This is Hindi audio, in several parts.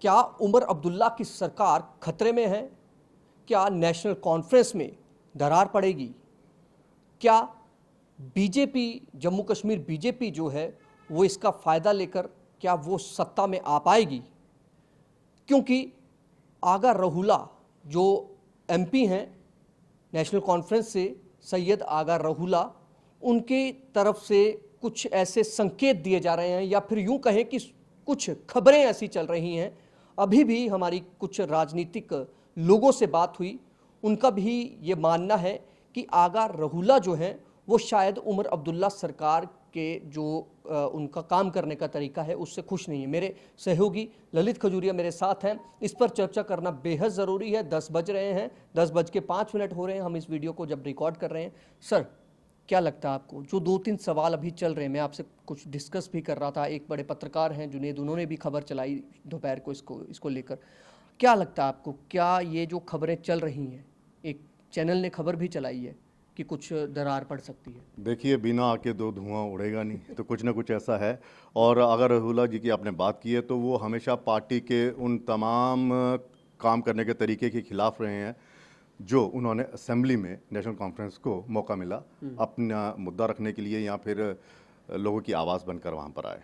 क्या उमर अब्दुल्ला की सरकार खतरे में है? क्या नेशनल कॉन्फ्रेंस में दरार पड़ेगी? क्या बीजेपी, जम्मू कश्मीर बीजेपी जो है वो इसका फ़ायदा लेकर क्या वो सत्ता में आ पाएगी? क्योंकि आगा रहुला जो एमपी हैं नेशनल कॉन्फ्रेंस से, सैयद आगा रहुला, उनके तरफ से कुछ ऐसे संकेत दिए जा रहे हैं, या फिर यूं कहें कि कुछ खबरें ऐसी चल रही हैं। अभी भी हमारी कुछ राजनीतिक लोगों से बात हुई, उनका भी ये मानना है कि आगा रहुला जो हैं वो शायद उमर अब्दुल्ला सरकार के जो उनका काम करने का तरीका है उससे खुश नहीं है। मेरे सहयोगी ललित खजूरिया मेरे साथ हैं, इस पर चर्चा करना बेहद ज़रूरी है। 10 बज रहे हैं, 10:05 हो रहे हैं हम इस वीडियो को जब रिकॉर्ड कर रहे हैं। सर, क्या लगता है आपको, जो 2-3 सवाल अभी चल रहे हैं, मैं आपसे कुछ डिस्कस भी कर रहा था, एक बड़े पत्रकार हैं जुनेद, उन्होंने भी खबर चलाई दोपहर को इसको लेकर, क्या लगता है आपको, क्या ये जो खबरें चल रही हैं, एक चैनल ने खबर भी चलाई है कि कुछ दरार पड़ सकती है? देखिए, बिना आके दो धुआं उड़ेगा नहीं, तो कुछ ना कुछ ऐसा है। और अगर रहुला जी की आपने बात की है तो वो हमेशा पार्टी के उन तमाम काम करने के तरीके के खिलाफ रहे हैं जो उन्होंने असेंबली में नेशनल कॉन्फ्रेंस को मौका मिला अपना मुद्दा रखने के लिए या फिर लोगों की आवाज़ बनकर वहाँ पर आए।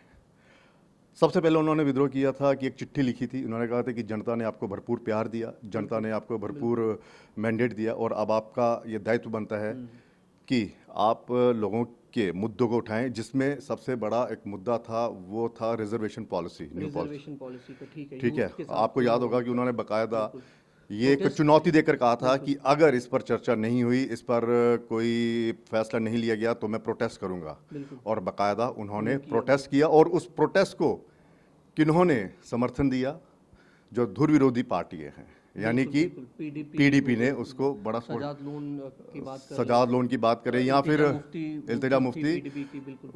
सबसे पहले उन्होंने विद्रोह किया था कि एक चिट्ठी लिखी थी, उन्होंने कहा था कि जनता ने आपको भरपूर प्यार दिया, जनता ने आपको भरपूर मैंडेट दिया और अब आपका ये दायित्व बनता है कि आप लोगों के मुद्दों को उठाएं, जिसमें सबसे बड़ा एक मुद्दा था वो था रिजर्वेशन पॉलिसी, न्यू पॉलिसी। ठीक है, आपको याद होगा कि उन्होंने बकायदा ये एक चुनौती देकर कहा था कि अगर इस पर चर्चा नहीं हुई, इस पर कोई फैसला नहीं लिया गया तो मैं प्रोटेस्ट करूंगा। और बकायदा उन्होंने प्रोटेस्ट किया और उस प्रोटेस्ट को किन्होंने समर्थन दिया? जो धुर विरोधी पार्टी हैं, यानी कि पीडीपी ने उसको बड़ा सजाद लोन की बात करें या फिर इल्तिजा मुफ्ती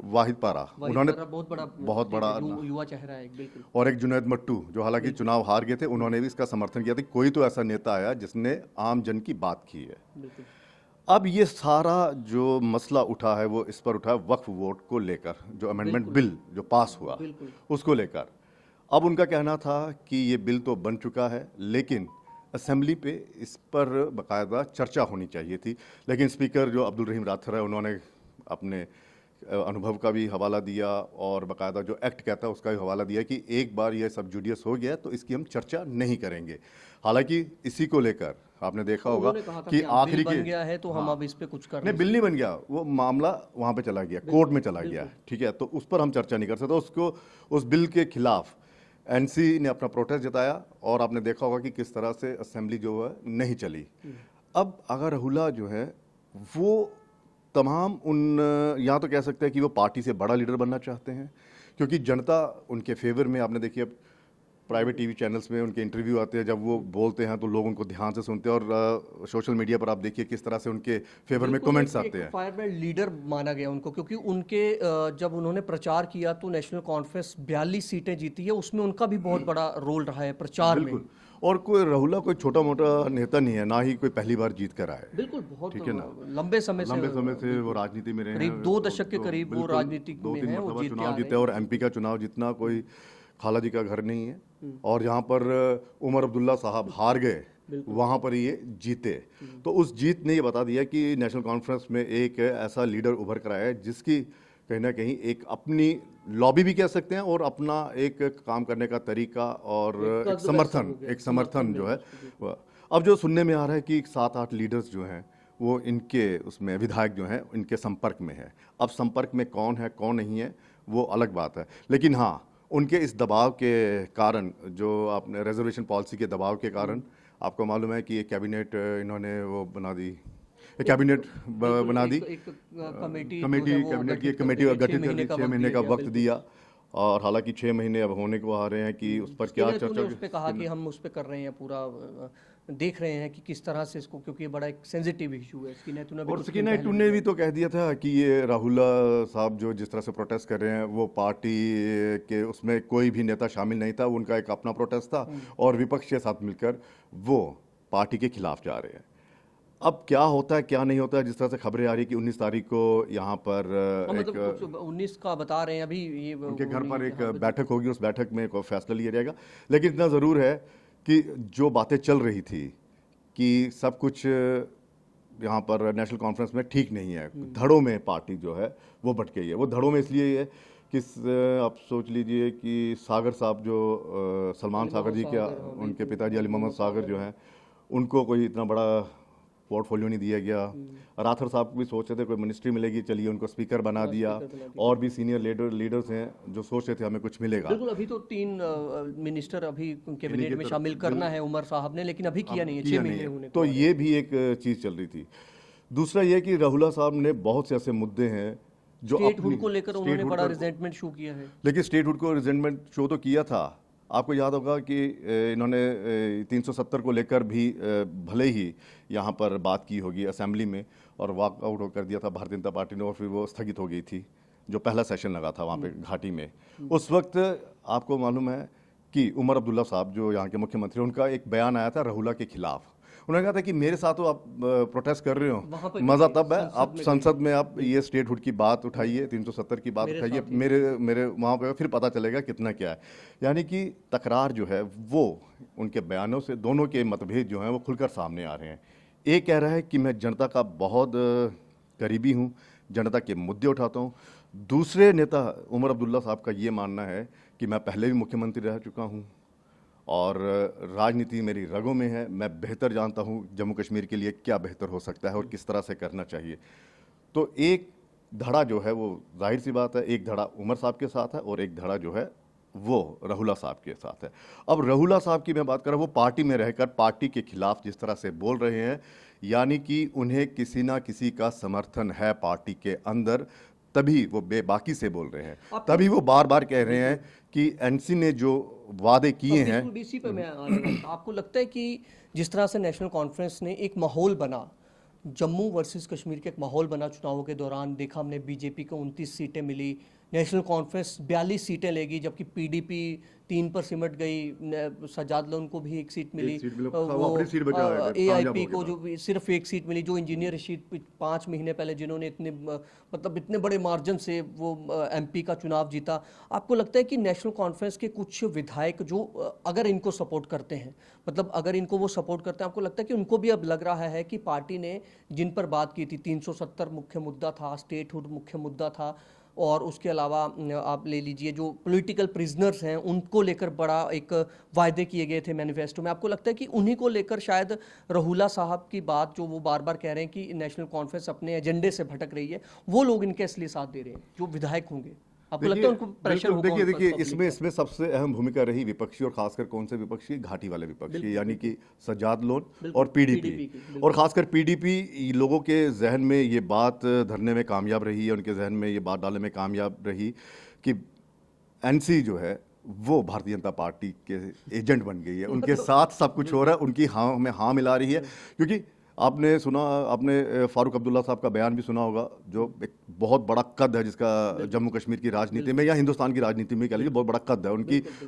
वाहिद पारा, उन्होंने बहुत बड़ा युवा चेहरा है बिल्कुल, और एक जुनैद मट्टू जो हालांकि चुनाव हार गए थे, उन्होंने भी इसका समर्थन किया था। कोई तो ऐसा नेता आया जिसने आम जन की बात की है। अब ये सारा जो मसला उठा है वो इस पर उठा है वक्फ बोर्ड को लेकर, जो अमेंडमेंट बिल जो पास हुआ उसको लेकर। अब उनका कहना था कि ये बिल तो बन चुका है लेकिन असेंबली पे इस पर बाकायदा चर्चा होनी चाहिए थी। लेकिन स्पीकर जो अब्दुल रहीम राथर है, उन्होंने अपने अनुभव का भी हवाला दिया और बाकायदा जो एक्ट कहता है उसका भी हवाला दिया कि एक बार ये सब जुडियस हो गया तो इसकी हम चर्चा नहीं करेंगे। हालांकि इसी को लेकर आपने देखा होगा कि आखिरी बन गया है तो हम अब इस पे कुछ कर नहीं, बिल नहीं बन गया, वो मामला वहाँ पे चला गया, कोर्ट में चला गया। ठीक है, तो उस पर हम चर्चा नहीं कर सकते। उसको उस बिल के खिलाफ एनसी ने अपना प्रोटेस्ट जताया और आपने देखा होगा कि किस तरह से असेंबली जो है नहीं चली। अब अगर रहुला जो है वो तमाम उन, यहाँ तो कह सकते हैं कि वो पार्टी से बड़ा लीडर बनना चाहते हैं क्योंकि जनता उनके फेवर में, आपने देखिए प्राइवेट टीवी चैनल्स में उनके इंटरव्यू आते हैं, जब वो बोलते हैं तो लोग उनको ध्यान से सुनते हैं और सोशल मीडिया पर आप देखिए किस तरह से उनके फेवर में कमेंट्स आते हैं। फायरब्रांड लीडर माना गया उनको, क्योंकि उनके जब उन्होंने प्रचार किया तो नेशनल कॉन्फ्रेंस 42 सीटें जीती है, उसमें उनका भी बहुत बड़ा रोल रहा है प्रचार में। और कोई रहुला कोई छोटा मोटा नेता नहीं है, ना ही कोई पहली बार जीत कर आए। बिल्कुल, बहुत ठीक है ना, लंबे समय से वो राजनीति में रहे हैं, करीब 2 दशक के करीब वो राजनीति में हैं, वो चुनाव जीते और एमपी का चुनाव जीतना कोई खाला जी का घर नहीं है। और जहाँ पर उमर अब्दुल्ला साहब हार गए वहाँ पर ये जीते, तो उस जीत ने ये बता दिया कि नेशनल कॉन्फ्रेंस में एक ऐसा लीडर उभर कर आया है जिसकी कहीं ना कहीं एक अपनी लॉबी भी कह सकते हैं और अपना एक काम करने का तरीका और एक समर्थन जो है। अब जो सुनने में आ रहा है कि 7-8 लीडर्स जो हैं वो इनके उसमें विधायक जो हैं इनके संपर्क में है। अब संपर्क में कौन है कौन नहीं है वो अलग बात है, लेकिन हाँ, उनके इस दबाव के कारण, जो आपने रिजर्वेशन पॉलिसी के दबाव के कारण, आपको मालूम है कि एक कैबिनेट इन्होंने वो बना दी, कैबिनेट बना दी, कैबिनेट की कमेटी गठित कर दी, 6 महीने का वक्त दिया। और हालांकि 6 महीने अब होने को आ रहे हैं कि उस पर क्या चर्चा, उस पर कहा कि हम उस पर कर रहे हैं, पूरा देख रहे हैं कि किस तरह से इसको, क्योंकि ये बड़ा एक सेंसिटिव इशू है। स्किनेट ने भी तो कह दिया था कि ये राहुला साहब जो जिस तरह से प्रोटेस्ट कर रहे हैं वो पार्टी के उसमें कोई भी नेता शामिल नहीं था, उनका एक अपना प्रोटेस्ट था और विपक्ष के साथ मिलकर वो पार्टी के खिलाफ जा रहे हैं। अब क्या होता है क्या नहीं होता है, जिस तरह से खबरें आ रही है कि 19 तारीख को यहाँ पर मतलब एक कुछ 19 का बता रहे हैं अभी ये उनके घर पर एक यहाँ पे। बैठक होगी, उस बैठक में कोई फैसला लिया जाएगा। लेकिन इतना ज़रूर है कि जो बातें चल रही थी कि सब कुछ यहाँ पर नेशनल कॉन्फ्रेंस में ठीक नहीं है, धड़ों में पार्टी जो है वो भटक गई है। वो धड़ों में इसलिए है कि आप सोच लीजिए कि सागर साहब जो सलमान सागर जी के उनके पिताजी अली मोहम्मद सागर जो हैं, उनको कोई इतना बड़ा पोर्टफोलियो नहीं दिया गया। राठौर साहब भी सोच रहे थे कोई मिनिस्ट्री मिलेगी, चलिए उनको स्पीकर बना दिया। और भी सीनियर लीडर्स हैं जो सोच रहे थे हमें कुछ मिलेगा। बिल्कुल, अभी तो 3 मिनिस्टर अभी कैबिनेट में शामिल करना है उमर साहब ने, लेकिन अभी किया नहीं है, 6 महीने होने तो ये भी एक चीज़ चल रही थी। दूसरा ये कि राहुला साहब ने बहुत से ऐसे मुद्दे हैं जो स्टेटहुड को लेकर उन्होंने बड़ा रिजेंटमेंट शो किया है। लेकिन स्टेटहुड को रिजेंटमेंट शो तो किया था। आपको याद होगा कि इन्होंने 370 को लेकर भी भले ही यहाँ पर बात की होगी असेंबली में, और वॉकआउट कर दिया था भारतीय जनता पार्टी ने, और फिर वो स्थगित हो गई थी जो पहला सेशन लगा था वहाँ पे घाटी में। उस वक्त आपको मालूम है कि उमर अब्दुल्ला साहब जो यहाँ के मुख्यमंत्री, उनका एक बयान आया था राहुला के खिलाफ। उन्होंने कहा था कि मेरे साथ तो आप प्रोटेस्ट कर रहे हो, मज़ा तब है आप संसद में आप ये स्टेटहुड की बात उठाइए, 370 की बात उठाइए, मेरे वहाँ पे फिर पता चलेगा कितना क्या है। यानी कि तकरार जो है वो उनके बयानों से, दोनों के मतभेद जो हैं वो खुलकर सामने आ रहे हैं। एक कह रहा है कि मैं जनता का बहुत करीबी हूँ, जनता के मुद्दे उठाता हूँ। दूसरे नेता उमर अब्दुल्ला साहब का ये मानना है कि मैं पहले भी मुख्यमंत्री रह चुका हूँ और राजनीति मेरी रगों में है, मैं बेहतर जानता हूँ जम्मू कश्मीर के लिए क्या बेहतर हो सकता है और किस तरह से करना चाहिए। तो एक धड़ा जो है वो जाहिर सी बात है, एक धड़ा उमर साहब के साथ है और एक धड़ा जो है वो राहुला साहब के साथ है। अब राहुला साहब की मैं बात कर रहा हूँ, वो पार्टी में रहकर पार्टी के खिलाफ जिस तरह से बोल रहे हैं, यानी कि उन्हें किसी ना किसी का समर्थन है पार्टी के अंदर, तभी वो बेबाकी से बोल रहे हैं, तभी वो बार बार कह रहे हैं कि एनसी ने जो वादे किए हैं। इसी पे मैं आने वाला था। आपको लगता है कि जिस तरह से नेशनल कॉन्फ्रेंस ने एक माहौल बना, जम्मू वर्सेस कश्मीर के एक माहौल बना चुनावों के दौरान, देखा हमने बीजेपी को 29 सीटें मिली, नेशनल कॉन्फ्रेंस 42 सीटें लेगी, जबकि पीडीपी 3 पर सिमट गई, सजाद लोन को भी 1 सीट मिली, एआईपी को जो सिर्फ 1 सीट मिली, जो इंजीनियर रशीद 5 महीने पहले जिन्होंने इतने बड़े मार्जिन से वो एमपी का चुनाव जीता। आपको लगता है कि नेशनल कॉन्फ्रेंस के कुछ विधायक जो अगर इनको सपोर्ट करते हैं, मतलब अगर इनको वो सपोर्ट करते हैं, आपको लगता है कि उनको भी अब लग रहा है कि पार्टी ने जिन पर बात की थी, 370 मुख्य मुद्दा था, स्टेटहुड मुख्य मुद्दा था, और उसके अलावा आप ले लीजिए जो पॉलिटिकल प्रिजनर्स हैं उनको लेकर बड़ा एक वायदे किए गए थे मैनिफेस्टो में, आपको लगता है कि उन्हीं को लेकर शायद राहुला साहब की बात जो वो बार बार कह रहे हैं कि नेशनल कॉन्फ्रेंस अपने एजेंडे से भटक रही है, वो लोग इनके असली साथ दे रहे हैं जो विधायक होंगे? आपको लगता है उनको प्रेशर होगा? देखिए इसमें सबसे अहम भूमिका रही विपक्षी, और खासकर कौन से विपक्षी, घाटी वाले विपक्षी, यानी कि सजाद लोन और पीडीपी। और खासकर पीडीपी लोगों के जहन में ये बात धरने में कामयाब रही है, उनके जहन में ये बात डालने में कामयाब रही कि एनसी जो है वो भारतीय जनता पार्टी के एजेंट बन गई है, उनके साथ सब कुछ हो रहा है, उनकी हाँ में हाँ मिला रही है। क्योंकि आपने फारूक अब्दुल्ला साहब का बयान भी सुना होगा, जो एक बहुत बड़ा कद है जिसका जम्मू कश्मीर की राजनीति में या हिंदुस्तान की राजनीति में कह लीजिए बहुत बड़ा कद है,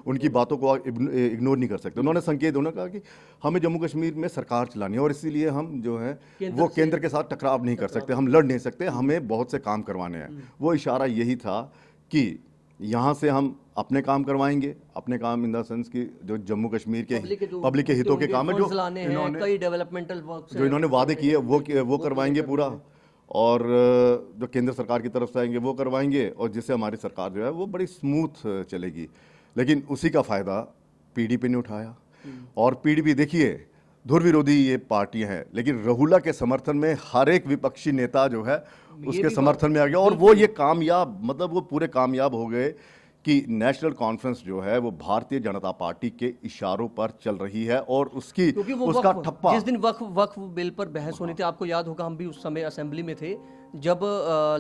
उनकी बातों को इग्नोर नहीं कर सकते। उन्होंने संकेत उन्होंने कहा कि हमें जम्मू कश्मीर में सरकार चलानी है और इसीलिए हम जो है वो केंद्र के साथ टकराव नहीं कर सकते, हम लड़ नहीं सकते, हमें बहुत से काम करवाने हैं। वो इशारा यही था कि यहाँ से हम अपने काम करवाएंगे, अपने काम इन द सेंस की जो जम्मू कश्मीर के पब्लिक के हितों के काम है, जो कई डेवलपमेंट वर्क जो इन्होंने वादे किए वो करवाएंगे पूरा, और जो केंद्र सरकार की तरफ से आएंगे वो करवाएंगे, और जिससे हमारी सरकार जो है वो बड़ी स्मूथ चलेगी। लेकिन उसी का फ़ायदा पीडीपी ने उठाया, और पीडीपी देखिए धुर विरोधी ये पार्टियां हैं, लेकिन राहुला के समर्थन में हर एक विपक्षी नेता जो है उसके समर्थन में आ गया, और वो ये कामयाब, मतलब वो पूरे कामयाब हो गए कि नेशनल कॉन्फ्रेंस जो है वो भारतीय जनता पार्टी के इशारों पर चल रही है, और उसका ठप्पा। जिस दिन वक्फ बिल पर बहस होनी थी, आपको याद होगा हम भी उस समय असेंबली में थे, जब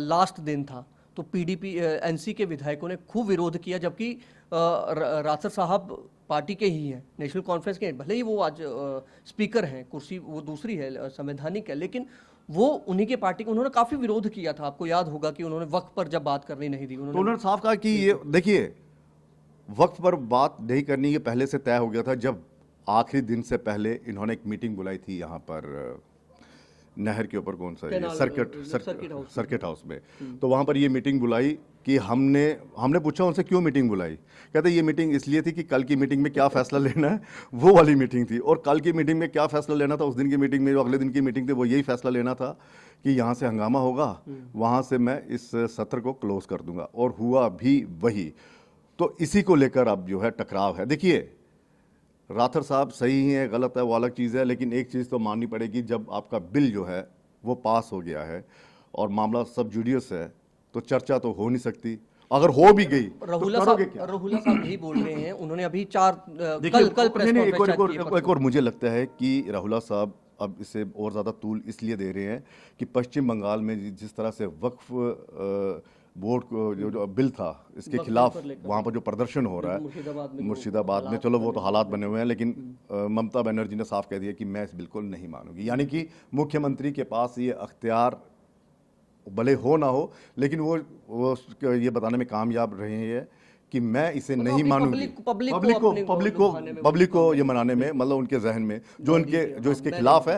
लास्ट दिन था, तो पीडीपी एनसी के विधायकों ने खूब विरोध किया, जबकि राठौर साहब पार्टी के ही हैं, नेशनल कॉन्फ्रेंस के, भले ही वो आज स्पीकर हैं, कुर्सी वो दूसरी है, संवैधानिक है, लेकिन वो उन्हीं के पार्टी को, उन्होंने काफी विरोध किया था। आपको याद होगा कि उन्होंने वक्फ पर जब बात करनी नहीं दी, उन्होंने साफ कहा कि ये देखिए वक्फ पर बात नहीं करनी, ये पहले से तय हो गया था, जब आखिरी दिन से पहले इन्होंने एक मीटिंग बुलाई थी यहाँ पर नहर के ऊपर कौन सा है, कैनाल, सर्किट हाउस में। तो वहाँ पर ये मीटिंग बुलाई कि हमने पूछा उनसे क्यों मीटिंग बुलाई। कहते ये मीटिंग इसलिए थी कि कल की मीटिंग में क्या फैसला लेना है, वो वाली मीटिंग थी। और कल की मीटिंग में क्या फैसला लेना था, उस दिन की मीटिंग में जो अगले दिन की मीटिंग थी, वो यही फैसला लेना था कि यहाँ से हंगामा होगा, वहाँ से मैं इस सत्र को क्लोज कर दूंगा। और हुआ भी वही। तो इसी को लेकर अब जो है टकराव है। देखिए, राठौर साहब सही है गलत है वो अलग चीज़ है, लेकिन एक चीज़ तो माननी पड़ेगी, जब आपका बिल जो है वो पास हो गया है और मामला सब जुडियस है, तो चर्चा तो हो नहीं सकती। अगर हो भी गई तो करोगे क्या? रहुला साहब यही बोल रहे हैं। उन्होंने अभी कल प्रेस एक और मुझे लगता है कि राहुला साहब अब इसे और ज़्यादा तूल इसलिए दे रहे हैं कि पश्चिम बंगाल में जिस तरह से वक्फ बोर्ड को जो बिल था इसके खिलाफ वहाँ पर जो प्रदर्शन हो रहा है मुर्शिदाबाद में, चलो वो तो हालात बने हुए हैं, लेकिन ममता बनर्जी ने साफ कह दिया कि मैं इस बिल को नहीं मानूंगी। यानी कि मुख्यमंत्री के पास ये अख्तियार भले हो ना हो, लेकिन वो ये बताने में कामयाब रहे हैं कि मैं इसे नहीं मानूंगी। पब्लिक को ये मनाने में, मतलब उनके जहन में जो इसके खिलाफ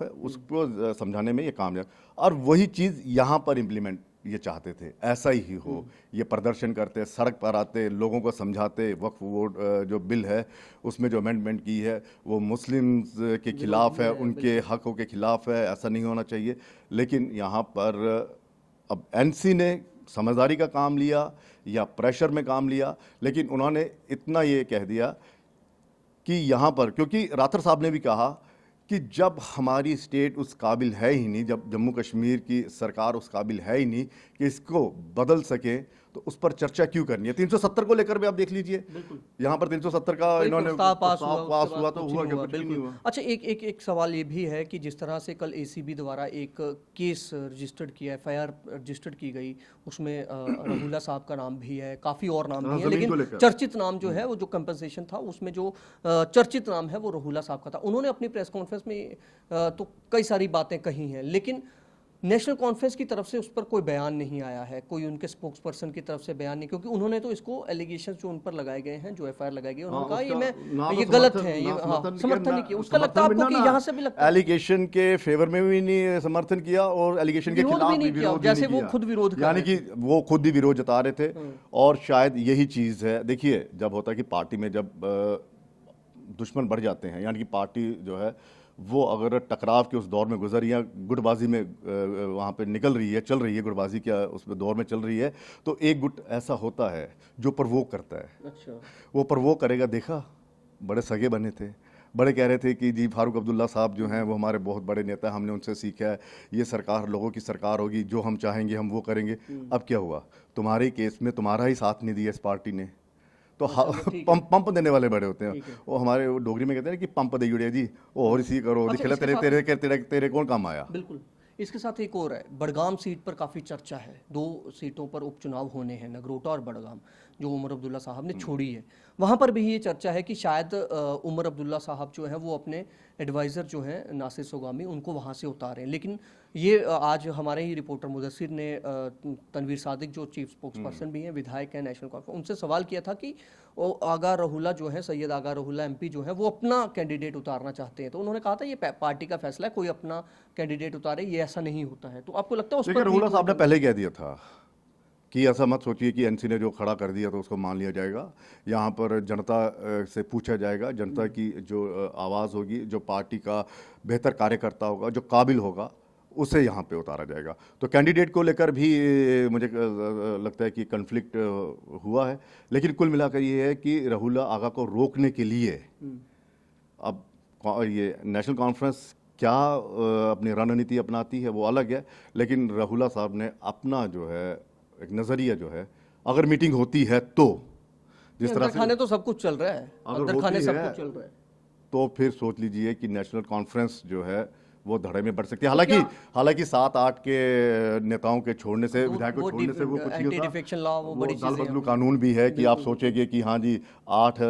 है उसको समझाने में ये कामयाब। और वही चीज़ यहाँ पर इम्प्लीमेंट ये चाहते थे, ऐसा ही हो। ये प्रदर्शन करते, सड़क पर आते, लोगों को समझाते, वक्फ बोर्ड जो बिल है उसमें जो अमेंडमेंट की है वो मुस्लिम्स के खिलाफ है, उनके हकों के खिलाफ है, ऐसा नहीं होना चाहिए। लेकिन यहाँ पर अब एनसी ने समझदारी का काम लिया या प्रेशर में काम लिया, लेकिन उन्होंने इतना ये कह दिया कि यहाँ पर, क्योंकि राठौर साहब ने भी कहा कि जब हमारी स्टेट उस काबिल है ही नहीं, जब जम्मू कश्मीर की सरकार उस काबिल है ही नहीं कि इसको बदल सके, तो उस पर चर्चा क्यों करनी है। 370 को लेकर भी आप देख लीजिए, यहाँ पर 370 का इन्होंने पास हुआ तो हुआ क्या, कुछ नहीं हुआ। अच्छा, एक सवाल ये भी है कि जिस तरह से कल एसीबी द्वारा एक केस रजिस्टर्ड किया, एफआईआर रजिस्टर्ड की गई, उसमें रहुला साहब का नाम भी है, काफ़ी और नाम भी है, लेकिन चर्चित नाम जो है वो जो कंपनसेशन था उसमें जो चर्चित नाम है वो रहुला साहब का था। उन्होंने अपनी प्रेस कॉन्फ्रेंस में तो कई सारी बातें कही हैं, लेकिन नेशनल कॉन्फ्रेंस की तरफ से उस पर कोई बयान नहीं आया है, कोई उनके स्पोक्स पर्सन की तरफ से बयान नहीं, क्योंकि उन्होंने तो इसको एलिगेशन जो उन पर लगाए गए हैं, जो एफआईआर लगाई गई, उन्होंने कहा ये गलत है, ये समर्थन नहीं किया। उसका लगता है आपको कि यहाँ से भी लगता है एलिगेशन के फेवर में भी नहीं समर्थन किया और एलिगेशन के खिलाफ भी विरोध, जैसे वो खुद विरोध, यानी कि वो खुद ही विरोध जता रहे थे। और शायद यही चीज़ है। देखिए, जब होता है कि पार्टी में जब दुश्मन बढ़ जाते हैं, यानी कि पार्टी जो है वो अगर टकराव के उस दौर में गुजर या गुटबाजी में वहाँ पे निकल रही है, चल रही है, गुटबाजी क्या उसमें दौर में चल रही है, तो एक गुट ऐसा होता है जो प्रवोक करता है। अच्छा, वो प्रवोक करेगा। देखा, बड़े सगे बने थे, बड़े कह रहे थे कि जी फारूक अब्दुल्ला साहब जो हैं वो हमारे बहुत बड़े नेता हैं, हमने उनसे सीखा है, ये सरकार लोगों की सरकार होगी, जो हम चाहेंगे हम वो करेंगे। अब क्या हुआ, तुम्हारे केस में तुम्हारा ही साथ नहीं दिया इस पार्टी ने, तो पंप देने वाले बड़े होते हैं। वो हमारे डोगरी में कहते हैं कि पंप दे जुड़े जी, वो और इसी करो दिखला, तेरे कौन काम आया। बिल्कुल। इसके साथ एक और है, बड़गाम सीट पर काफ़ी चर्चा है। 2 सीटों पर उपचुनाव होने हैं, नगरोटा और बड़गाम, जो उमर अब्दुल्ला साहब ने छोड़ी है। वहाँ पर भी ये चर्चा है कि शायद उमर अब्दुल्ला साहब जो है वो अपने एडवाइज़र जो हैं नासिर सोगामी, उनको वहाँ से उतारें। लेकिन ये आज हमारे ही रिपोर्टर मुदस्सिर ने तनवीर सादिक जो चीफ स्पोक्स पर्सन भी हैं, विधायक हैं नेशनल कॉन्फ्रेंस, उनसे सवाल किया था कि आगा रहुला जो है, सैयद आगा रहुला एमपी जो है वो अपना कैंडिडेट उतारना चाहते हैं। तो उन्होंने कहा था ये पार्टी का फैसला है, कोई अपना कैंडिडेट उतारे, ये ऐसा नहीं होता है। तो आपको लगता है उस पर रहुला साहब ने पहले कह दिया था कि ऐसा मत सोचिए कि एनसी ने जो खड़ा कर दिया तो उसको मान लिया जाएगा। यहाँ पर जनता से पूछा जाएगा, जनता की जो आवाज़ होगी, जो पार्टी का बेहतर कार्यकर्ता होगा, जो काबिल होगा, उसे यहाँ पे उतारा जाएगा। तो कैंडिडेट को लेकर भी मुझे लगता है कि कन्फ्लिक्ट हुआ है। लेकिन कुल मिलाकर ये है कि रहुला आगा को रोकने के लिए अब ये नेशनल कॉन्फ्रेंस क्या अपनी रणनीति अपनाती है वो अलग है, लेकिन रहुला साहब ने अपना जो है एक नज़रिया जो है, अगर मीटिंग होती है तो जिस तरह से खाने तो सब कुछ चल रहा है, अंदर खाने सब कुछ चल रहा है, तो फिर सोच लीजिए कि नेशनल कॉन्फ्रेंस जो है वो धड़े में बढ़ सकती है। हालांकि 7-8 के नेताओं के छोड़ने से, विधायकों छोड़ने से वो कुछ नहीं होता। वो दाल बदलू कानून भी है कि आप सोचेंगे कि हाँ जी 8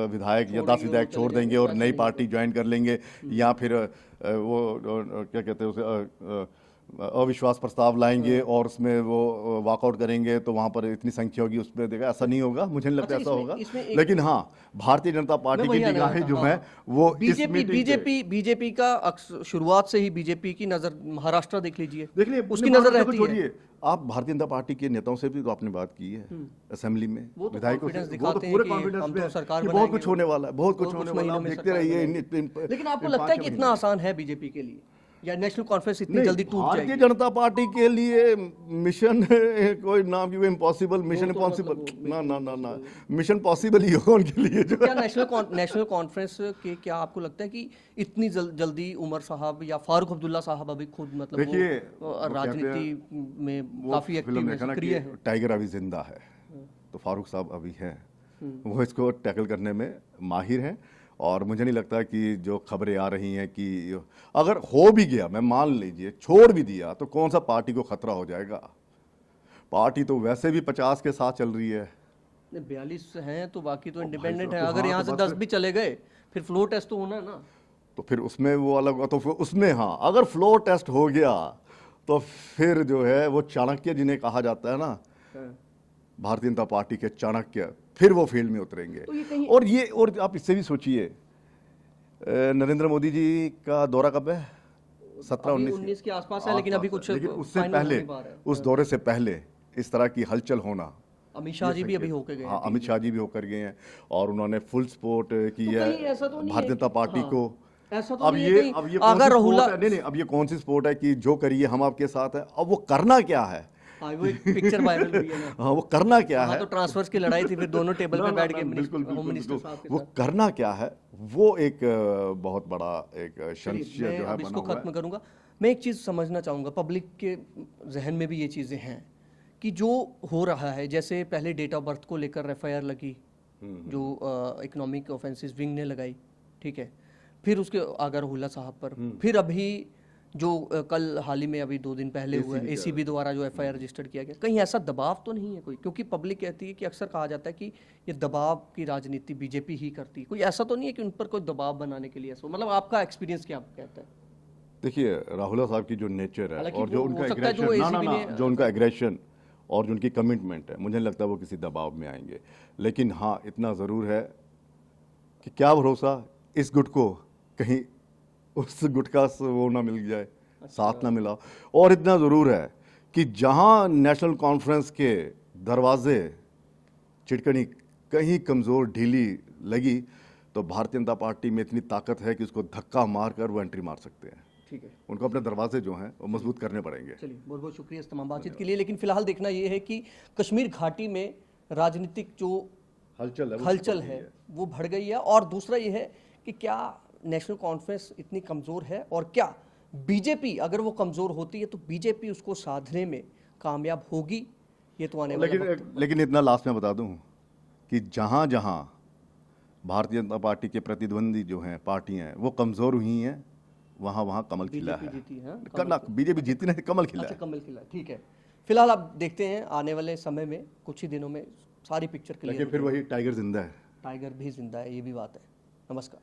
विधायक या 10 विधायक छोड़ देंगे और नई पार्टी ज्वाइन कर लेंगे, या फिर वो क्या कहते हैं उसे अविश्वास प्रस्ताव लाएंगे और उसमें वो वॉकआउट करेंगे तो वहां पर इतनी संख्या होगी उसमें देखा, ऐसा नहीं होगा, मुझे नहीं लगता अच्छा, ऐसा होगा। लेकिन हाँ, भारतीय जनता पार्टी की निगाहें जो है वो इस मीटिंग पे- बीजेपी का शुरुआत से ही बीजेपी की नजर महाराष्ट्र देख लीजिए, देखिए उसकी नजर रहती है। छोड़िए, आप भारतीय जनता पार्टी के नेताओं से भी तो आपने बात की है असेंबली में, वो तो विधायकों से, confidence वो तो दिखाते हैं पूरे कि कॉन्फिडेंस हम में तो है सरकार कि बहुत बनाएंगे, कुछ होने वाला है, बहुत कुछ होने वाला है, महीनों आप में देखते सरकार रहिए बनेगी। लेकिन आपको लगता है कि इतना आसान है बीजेपी के लिए, या नेशनल कॉन्फ्रेंस इतनी जल्दी टूट भारतीय जाएगी? जनता पार्टी के लिए मिशन कोई नाम की इम्पॉसिबल, मिशन तो इम्पॉसिबल, मतलब ना ना ना ना, मिशन पॉसिबल ही होगा उनके लिए जो क्या नेशनल कॉन्फ्रेंस के, क्या आपको लगता है कि इतनी जल्दी उमर साहब या फारूक अब्दुल्ला साहब अभी खुद मतलब देखिए, वो वो राजनीति में वो काफी फिल्म एक्टिव है, देखा ना सक्रिय कि है? टाइगर अभी जिंदा है, तो फारूक साहब अभी हैं, वो इसको टैकल करने में माहिर हैं। और मुझे नहीं लगता कि जो खबरें आ रही हैं कि अगर हो भी गया, मैं मान लीजिए छोड़ भी दिया, तो कौन सा पार्टी को खतरा हो जाएगा? पार्टी तो वैसे भी 50 के साथ चल रही है। 42 हैं तो बाकी तो भाई इंडिपेंडेंट साहब, है। तो अगर हाँ, यहाँ तो से बस 10 भी चले गए फिर फ्लोर टेस्ट तो होना है ना। तो फिर उसमें वो अलग हुआ, तो फिर उसमें हाँ, अगर फ्लोर टेस्ट हो गया तो फिर जो है वो चाणक्य जिन्हें कहा जाता है ना, भारतीय जनता पार्टी के चाणक्य, फिर वो फील्ड में उतरेंगे। तो ये कहीं और आप इससे भी सोचिए, नरेंद्र मोदी जी का दौरा कब है? 17-19 के आसपास है, लेकिन अभी कुछ लेकिन उससे final हो पहले, नहीं पा रहा है। उस दौरे से पहले इस तरह की हलचल होना, अमित शाह जी भी अभी होके गए हैं। हाँ, अमित शाह जी भी होकर गए हैं और उन्होंने फुल सपोर्ट की तो है कहीं ऐसा तो नहीं भारतीय है जनता कि- पार्टी हाँ, को। ऐसा तो अब नहीं है ये कहीं अब ये कौन सी अगर सपोर्ट राहुल है? नहीं नहीं, अब ये कौन सी सपोर्ट है कि जो करिए हम आपके साथ हैं? अब वो करना क्या है? हाँ, वो एक पिक्चर वायरल हुई है ना। हाँ, वो करना क्या हाँ, है? तो ट्रांसफर्स की लड़ाई थी, फिर दोनों टेबल ना, पे ना, बैठ ना, के बिल्कुल होम मिनिस्टर बिल्कुल, साहब के वो साथ। करना क्या है, वो एक बहुत बड़ा एक चलिए, संशय मैं जो है अब बना इसको हुआ है। खत्म करूंगा। मैं एक चीज़ समझना चाहूँगा, पब्लिक के जहन में भी ये चीज़ें हैं कि जो हो रहा है, जैसे पहले डेट ऑफ बर्थ को लेकर एफआईआर लगी, जो इकोनॉमिक ऑफेंसेस विंग ने लगाई, ठीक है, फिर उसके आगर हुल्ला साहब पर, फिर अभी जो कल हाल ही में अभी 2 दिन पहले हुआ है एसीबी द्वारा जो एफआईआर रजिस्टर्ड किया गया, कहीं ऐसा दबाव तो नहीं है कोई? क्योंकि पब्लिक कहती है कि अक्सर कहा जाता है कि ये दबाव की राजनीति बीजेपी ही करती है, कोई ऐसा तो नहीं है कि उन पर कोई दबाव बनाने के लिए ऐसा, मतलब आपका एक्सपीरियंस क्या कहता है? देखिए, राहुल साहब की जो नेचर है हालांकि और जो वो उनका हो सकता है जो एग्रेशन, ना ना ACB ना, ने- जो उनका एग्रेशन और जो उनकी कमिटमेंट है, मुझे नहीं लगता वो किसी दबाव में आएंगे। लेकिन हाँ, इतना ज़रूर है कि क्या भरोसा इस गुट को कहीं उस गुट का वो ना मिल जाए, साथ ना मिला। और इतना ज़रूर है कि जहाँ नेशनल कॉन्फ्रेंस के दरवाजे चिड़कनी कहीं कमज़ोर ढीली लगी, तो भारतीय जनता पार्टी में इतनी ताकत है कि उसको धक्का मारकर वो एंट्री मार सकते हैं। ठीक है, उनको अपने दरवाजे जो हैं वो मजबूत करने पड़ेंगे। चलिए, बहुत बहुत शुक्रिया इस तमाम बातचीत के लिए। लेकिन फिलहाल देखना ये है कि कश्मीर घाटी में राजनीतिक जो हलचल है वो बढ़ गई है, और दूसरा ये है कि क्या नेशनल कॉन्फ्रेंस इतनी कमज़ोर है, और क्या बीजेपी अगर वो कमज़ोर होती है तो बीजेपी उसको साधने में कामयाब होगी? ये तो आने वाला वक्त। लेकिन इतना लास्ट में बता दूं कि जहां जहां भारतीय जनता पार्टी के प्रतिद्वंदी जो हैं पार्टियां हैं वो कमज़ोर हुई हैं, वहां वहां कमल खिला बीजेपी है। जीती है, हाँ? करना बीजेपी जीती नहीं, कमल खिला अच्छा, है। कमल खिला, ठीक है। फिलहाल आप देखते हैं आने वाले समय में कुछ ही दिनों में सारी पिक्चर लेकिन क्लियर, फिर वही टाइगर जिंदा है। टाइगर भी जिंदा है, ये भी बात है। नमस्कार।